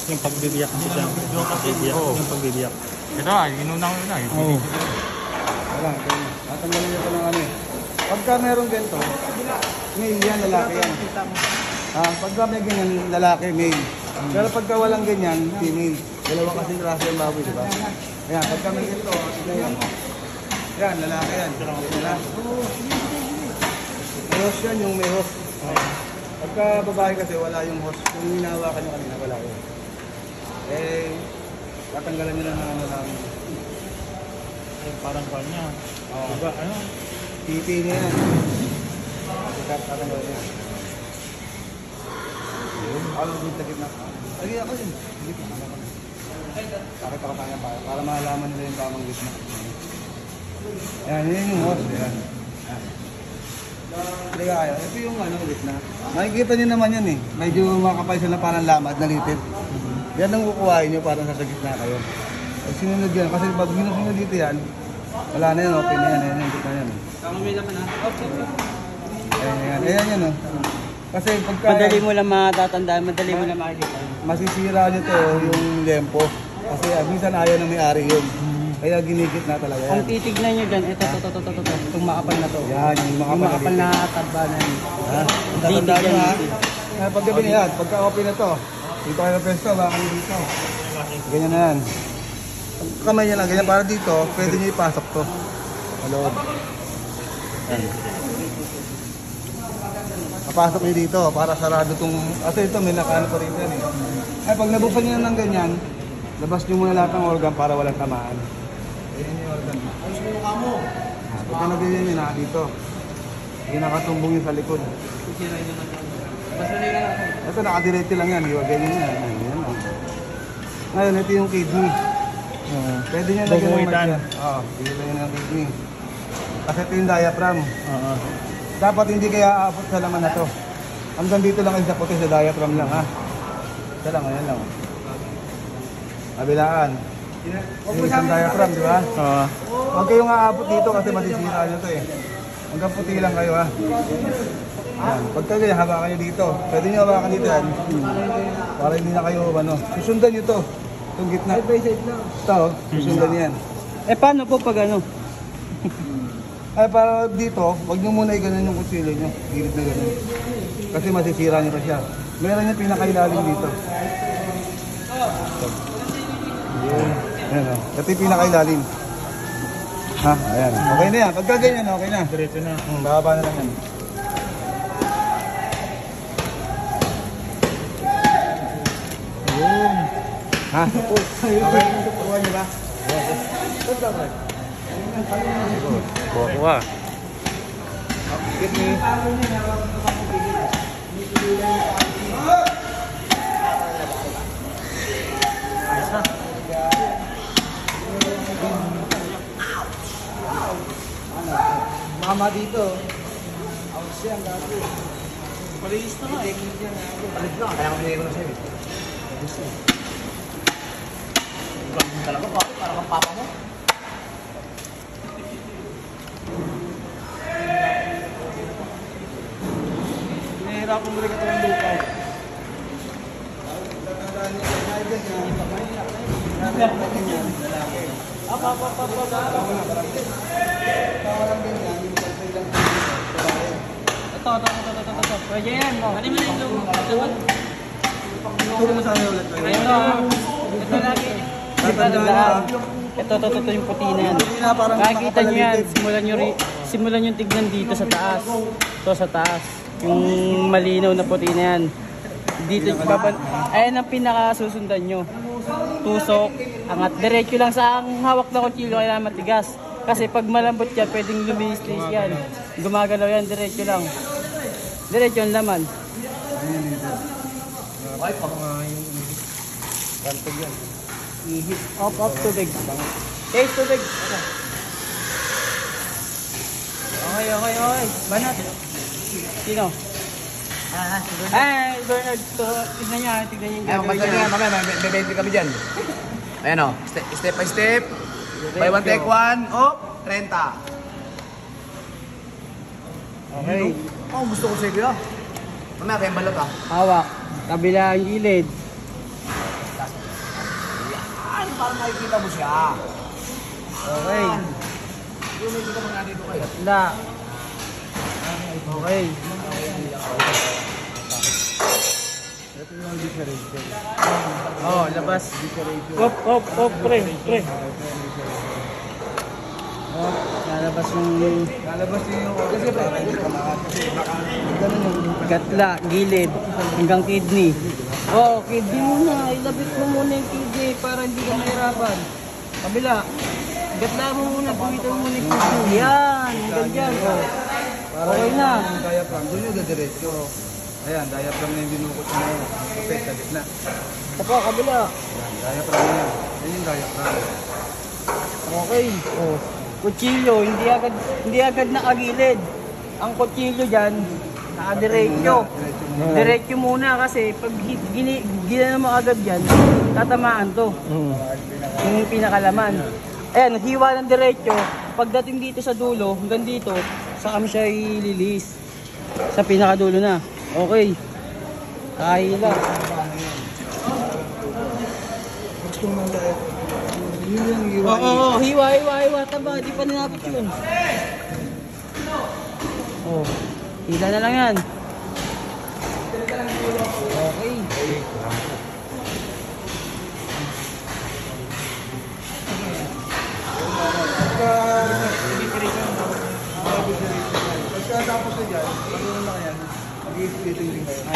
Yung pagbibiyak nila. Yung pagbibiyak. Ito inuna ko na. Oo. Wala, tatanggalin nyo ito ng ano eh. Pagka meron ganito, male yan, lalaki yan. Pagka may ganyan, lalaki, male. Pero pagka walang ganyan, female. Dalawa kasi klase yung baboy, di ba? Ayan, pagka may ganito, tignan yan. Yan, lalaki yan. May host yan, yung may host. Pagka babae kasi wala yung host. Kung hinahawakan nyo kanina, wala yun. Eh, tatanggalan nyo lang ng ano lang. Parang kanya. Diba, ano? Pipi niya yan. Tatanggalan niya. Ano dito gitna? Lagi ako yun. Bakit ako tayo para malaman nila yung tamang gitna. Yan, yun yung host. Yan. Hindi kaya. Ito yung ano, gitna. Makikita niyo naman yan eh. Medyo makapal siya na parang lamad na litid. Yan ang kukuhain niyo parang sa gitna kayo. Pag sinunod yan, kasi pag sinusunod dito yan, wala na yan, open na yan. Ayan yung gitna yan. Tama may naman ha? Ayan yan o. Kasi pagka... Madali mo lang matatandaan, madali mo lang makikita. Masisira nyo to yung lempo. Kasi minsan ayaw na may-ari yun. Kaya ginigit na talaga yan. Kung titignan nyo dyan, ito. Itong makapal na to. Yan, yung makapal na tadba na yun. Tatandaan nyo ha. Paggabi na yan, pagka open na to. Dito kayo na pesto, baka dito. Ganyan na yan. Kamay nyo lang, ganyan para dito, pwede nyo ipasok to. Maloob. Yan. Papasok nyo dito para sarado itong... Kasi ito may nakaano pa rin yan eh. Ay, pag nabuksan nyo ng ganyan, labas nyo muna lahat ng organ para walang tamaan. Ayan yung organ. Pagka nagganyan yun ha, dito. Hindi nakatumbong yun sa likod. Ito nakadiretso lang yan, ganyan yan. Ayan lang. Ngayon, ito yung kidney. Pwede nyo lagyan ng mic yan. Oo, pwede lagyan ng kidney. Kasi ito yung diaphragm. Dapat hindi kaya aabot sa laman na to. Hanggang dito lang kayo sa puti sa diaphragm lang ha. Ito lang, ayan lang. Kabilaan. Yung isang diaphragm, di ba? Huwag kayong aabot dito kasi masisira nyo to eh. Hanggang puti lang kayo ha. Yan. Pagka ganyan, hawakan nyo dito. Pwede nyo hawakan dito yan. Para hindi na kayo, ano. Susundan nyo to. Itong gitna. Ito, susundan nyo yan. Eh paano po pag ano? Ay, para dito, wag nyo muna i-ganon yung kutsilyo nyo. Gilid na ganon. Kasi masisira nyo pa siya. Meron yung pinakailalim dito. Ayan o. Ito yung pinakailalim. Ha? Ayan. Okay na yan. Pagka ganyan, okay na. Diretso na. Bababa na lang yan. Ayun. Ha? Okay. Kuha nyo ba? Kuha. Get me. Mama dito. Out siya ang gabi. Palis na nga eh. Palit na. Kaya kami ko na sa'yo. Talaga pa, parang ang papa mo. Nahihirapan mo rin ito ng lupa. Ito. Pwede yan mo. Ano mo yung lupa? Turo mo sa akin ulit. Ito lagi. Ito yung puti na yan. Makikita nyo yan. Simulan nyo tignan dito sa taas. Ito sa taas. Yung malinaw na puti na yan. Dito, ayan ang pinakasusundan nyo. Tusok, angat. Diretso lang sa ang hawak na kutsilyo kaya matigas. Kasi pag malambot yan, pwedeng lumis-lis yan. Gumagalaw yan, diretso lang. Diretso yung laman. Ay, pang kantog yan. Ihip. Up, tubig. Taste tubig. Okay. Banat. Sino? Bernard. Tignan niya yung gagawin niya. Mamaya, may 20 kami dyan. Ayan o, step by step. Buy one, take one. Oh, 30. Okay. Gusto ko sa'yo. Mamaya, kayong balot ah. Hawak. Kabila ang gilid. Paano para makikita mo siya? Okay. Yung may kita mo nga dito kayo. Gatla. Okay. Ito yung differential. Oh, labas. Op, pre. Oh, lalabas yung Lalabas yung kasi para hindi ka kasi ganun yung gatla, gilid, hanggang kidney. Oh, kidney muna. Ilabit mo muna yung kidney para hindi ka mahirapan. Kabila. Gatla mo muna. Pumito mo muna yung kidney. Yan. Hanggang dyan. Oh. Okay na. yung diaphragm. Doon yung dadiretso. Ayan, diaphragm na yung binukot mo. Okay, sa gitna. Tapos, kabila. Ayan, diaphragm na yan. Yan yung diaphragm. Okay. Oh. Kutsilyo, hindi agad nakagilid. Ang kutsilyo diyan, nakadiretso. Diretso muna kasi pag ginano mo agad yan, tatamaan to. Yung pinakalaman. Ayan, hiwa ng diretso. Pagdating dito sa dulo, hanggang dito, saka mo siya ililis. Sa pinakadulo na. Okay. Kahila. Gusto mo na yun yung Oo, hiwa. Taba, di pa ninapit yun. Oh, hila na lang yan. Okay. Pagka tapos na dyan, pag-uwi na yan, mag-iipitin din kayo.